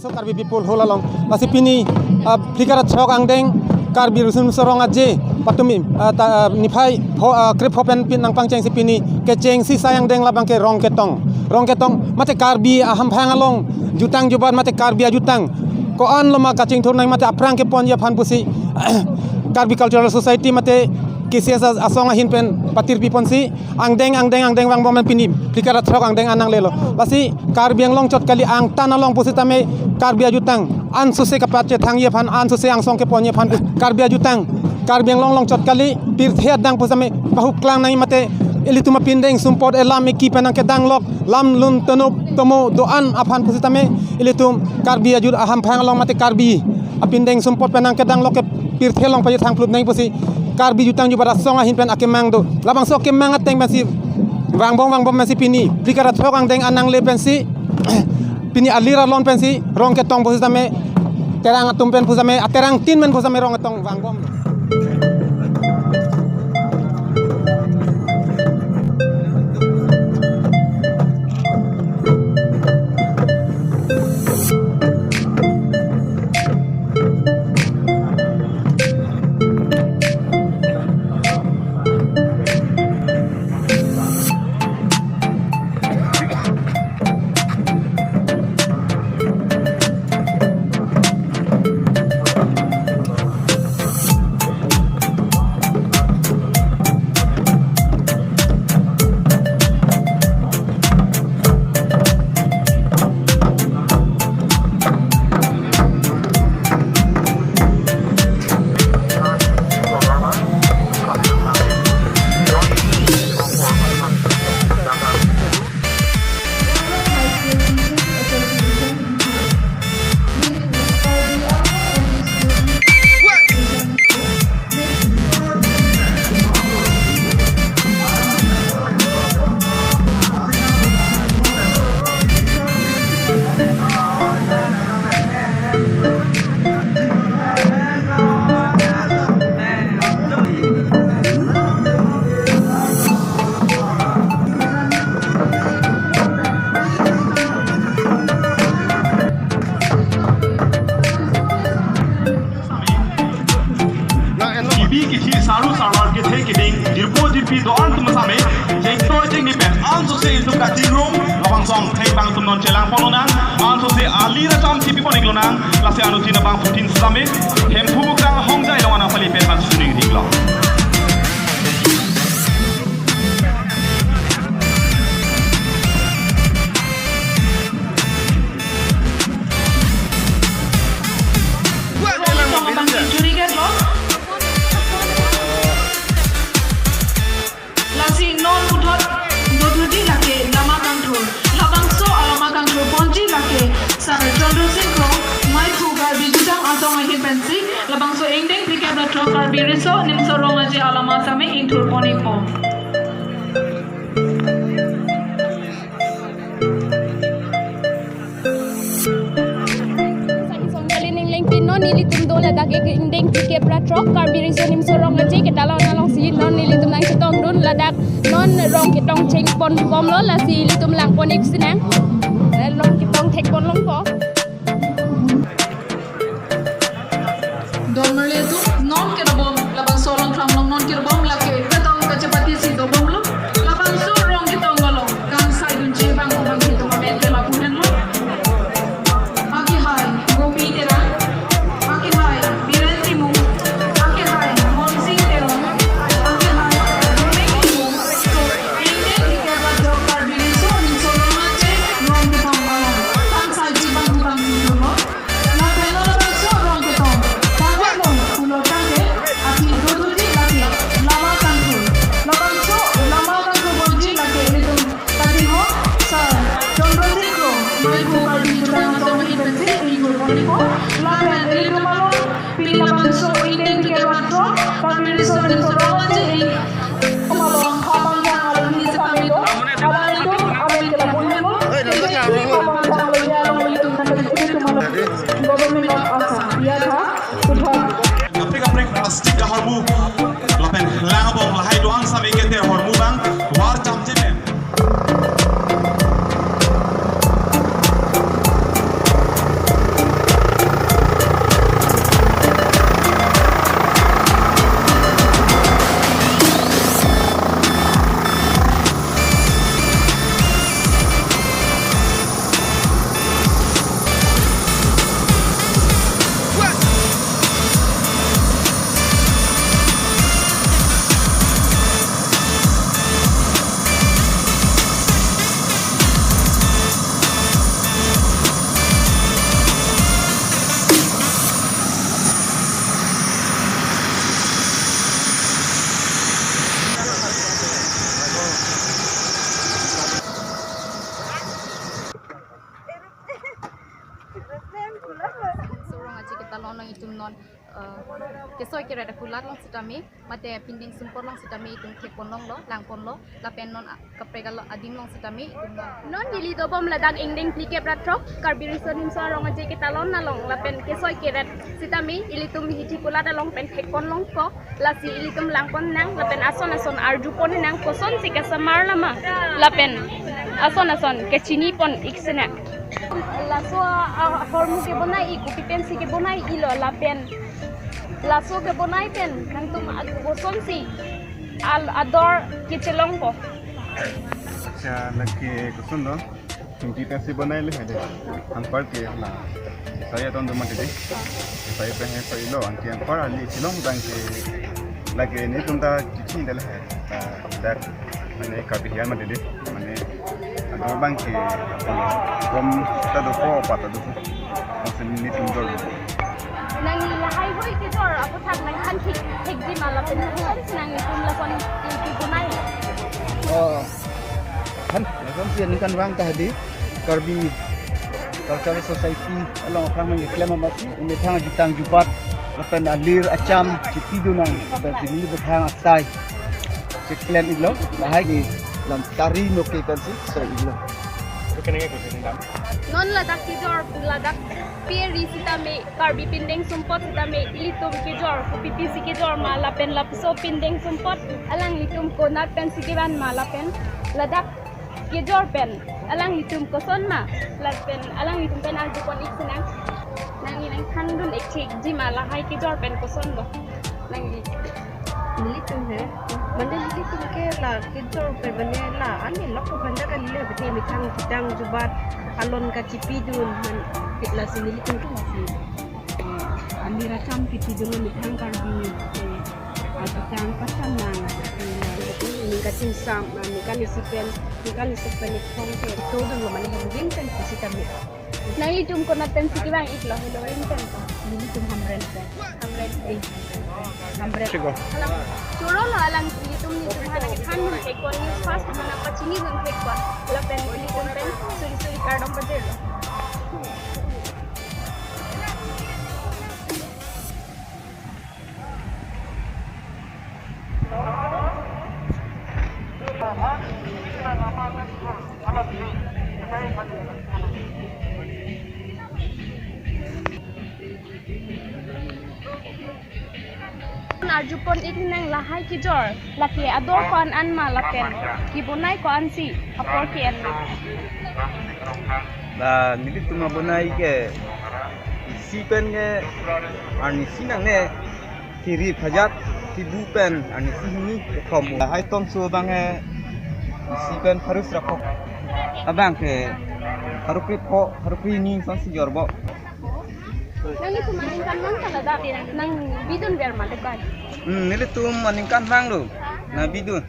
so Karbi people hola long lasi pini flikara chok angdeng Karbi rusun sorong aje patumi nifai krip hopen pin nang pangcheng si pini kecheng si sayang deng labang ke rong ketong mate Karbi aham phangalong jutang juban mate Karbi jutang ko an loma kaching thur nang mate aprang ke pon ya phan pusi Karbi Cultural Society mate KCS asong ahin pen patir pipon si angdeng wang bomen pini flikara chok angdeng anang lelo lasi Karbi ang long chot kali ang tanalong pusi tame Karbi jutang an suse kapat che thang ye phan an suse ang song ke pon ye phan Karbi jutang Karbi ang long chot kali tir the dang pusame bahu klang nai mate ilituma pindeng sumpot elam ki penang ke dang lok lam lun tomo doan aphan pusi tame ilitum Karbi ajut aham phang long mate Karbi apindeng sumpot penang ke dang lok ke pir thelong pa thang plup nai pusi Karbi jutang jubara song ahin pen akemang do labang so kemang ateng masih wang bom masih pini flikara chok angdeng anang le pensi pini alira lon pensi rong ke tong pusi tame terang atum pen pusame aterang tin men pusame rong tong wang bom non kesoi kira ada kulat long sitami mate pinding sumpor long sitami itung thekpon long lo langpon lo lapen non kapregal lo adim long sitami non dili do bom ladak ingding plike pratrok Karbi reason so rong aje kita lon na long lapen kesoi kira sitami ilitum hiti kulat long pen thekpon long ko lasi ilitum langpon nang lapen ason arjupon nang koson si kasamar lama lapen ason kechini pon iksena laso hormu ke bonai ikupi pensi ke bonai ilo lapen laso ke bonai pen nang tum koson si al ador kichelong po अच्छा लगे कुछ दो चिंटी पैसे बनाए ले है अंपर के ना saya tahun depan tadi saya pengen saya lo anti umpire ali silong bang ke lagi ni tunda cici dah है dah मैंने kabihan mana tadi mana ada bang ke bom tadu ko pata tu masih ni tunda nang lahai hoi ke jor apu thak nang khan thik di mala pen nang tum la kon ki bonai kan langsung kan wang tadi Karbi Cultural Society along kami iklim mati ini thang jutang jupat lepen alir acam cipidu nang berjini berhang asai ciklen iglo bahai ni lam tari no ke kansi so iglo non ladak ki jor ladak peri sitame Karbi pindeng sumpot sitame ilitum ki jor kupiti ki jor mala pen lapso pindeng sumpot alang litum konat pen sikiran mala pen ladak kijor pen alang hitum koson ma pen alang hitum pen alju kon iksenang nang nang khandun ekchik ji mala hai kijor pen koson go nang li litum he mande litum ke la kijor pen bane la ani lokko banda kan le bete mi thang kitang jubat alon ka cipidun man la sini litum tu masih ani racam cipidun mi thang Karbi atau yang pasang nang ini kasih sam ini kan isipen ikong ke todo lo mana yang kan pasti kami nang itum ko naten sikibang iklo lo rinten ini tuh hamren churo lo alang itum ni tum hana khan ke kon ni fast mana pachini gun ke kwa la pen itum pen suri kardom padir Arjupon itinang lahai kijor laki ador kon an malaken kibunai ko ansi apor ki en la nili tuma bonai ke sipen ke ani sinang ne kiri phajat tidu pen ani sini komu hai tom so bange sipen harus rakok abang ke harukri ni sansi jorbo nang itu maningkan mang kala da nang bidun ber malekan nili tum maningkan bang lu na bidun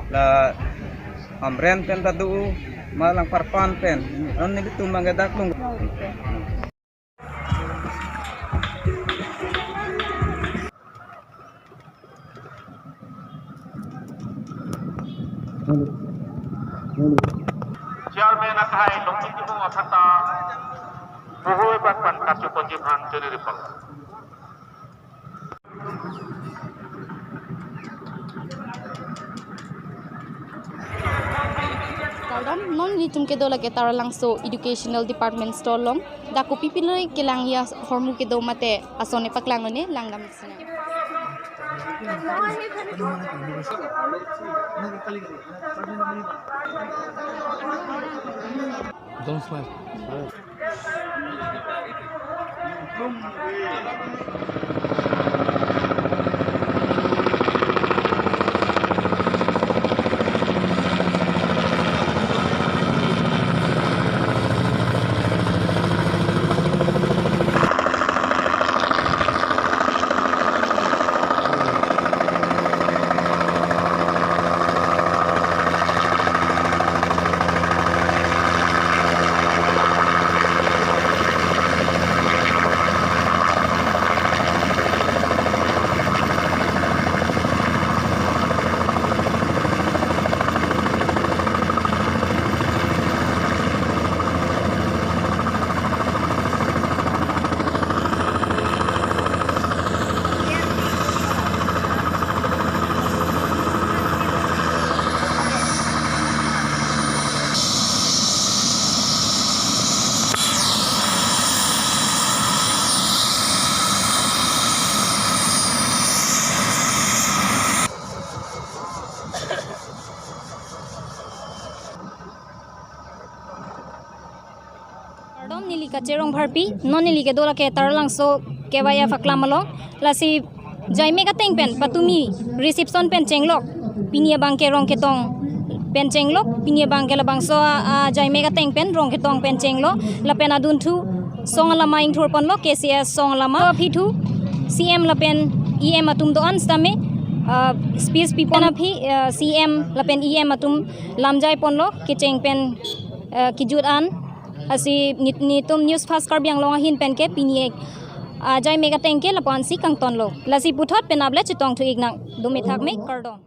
la amren pen tadu malang parpan pen on nili tum mangadak lu Chairman Akai Dongtimu Athata Buhoy Bakpan Kasyu Pojibhan Jeniripal Taldam non litum ke dola ke tara langso educational department store long da ko pipinoi ke lang ya hormu ke do mate asone paklang ne langam sina Don't smile. nom nili ka cherong bharpi non nili ke dola ke tarlang so KYF aklamalo lasi jaime ka teng pen patumi reception pen chenglok pinia bang ke rong ke tong pen chenglok pinia bang ke labang so jaime ka teng pen rong ke tong pen chenglo la pen adun thu song lama ing thor pon lo KCS song lama phi thu CM la pen EM atum do an stame space people na phi CM la pen EM atum lamjai pon lo ke cheng pen kijut an asi nitum news fast Karbi anglong hin pen ke pinie jai mega tengke la pon si kang ton lo lasi puthot pen able chitong thu ignak dumithak me kardom